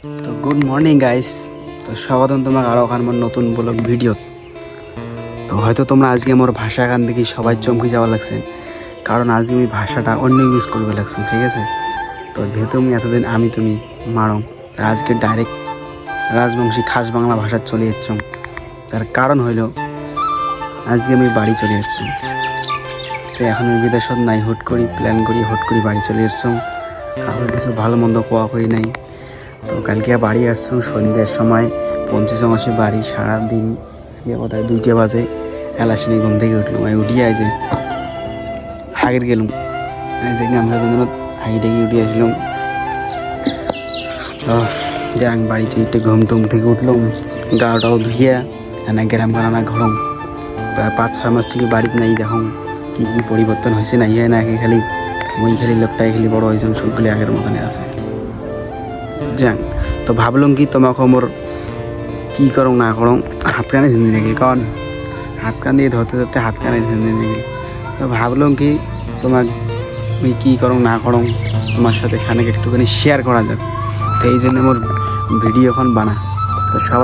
তো good morning guys. তো স্বাগতম তোমাকে আরও আমার নতুন ব্লগ ভিডিও। তো হয়তো তোমরা আজকে আমার ভাষা গান দেখি সবাই চমকে যাওয়া লাগছে, কারণ আজকে আমি ভাষাটা অন্য ইউজ করবে লাগছে, ঠিক আছে। তো যেহেতু আমি এতদিন আমি তুমি মারং, আজকে ডাইরেক্ট রাজবংশী খাস বাংলা ভাষা চলে এসছি। তার কারণ হইল আজকে আমি বাড়ি চলে এসছি। তো এখন আমি বিদেশত নাই, হুট করি প্ল্যান করি হুট করি বাড়ি চলে এসছি। কারোর কিছু ভালো মন্দ কোয়া করি নাই। তো কালকে বাড়ি আসছি সন্ধ্যার সময়, পৌঁছেছি মাসে বাড়ি। সারাদিন আজকে কোথায় 2টা বাজে এলাসিনি ঘুম থেকে উঠলাম। আমি উঠিয়ে যে আগের গেলাম যে গামছা বন্ধনত হাই ডেকে উঠে আসলাম। যাং বাড়িতে একটু ঘুম টুম থেকে উঠলাম, গাটাও ধুইয়া এনে গ্রাম বানানা ঘরম। প্রায় 5-6 মাস থেকে বাড়িতে নাই, দেখুন কী কী পরিবর্তন হয়েছে না ইয়ে নাকি খালি মই খালি লোকটাই খালি বড় হয়েছে, সবগুলি আগের মতনে আছে। যাং তো ভাবলাম কি তোমাকে মোর কী করো না করো হাত কানে ঝিন্দি নাকি, কারণ হাত কান দিয়ে ধরতে ধরতে হাত কানে ঝিন্দি নাকি। তো ভাবলাম কি তোমার ওই কী করো না করো তোমার সাথে খানিক একটুখানি শেয়ার করা যাক। তো এই জন্য মোর ভিডিও এখন বানা। তো সবাই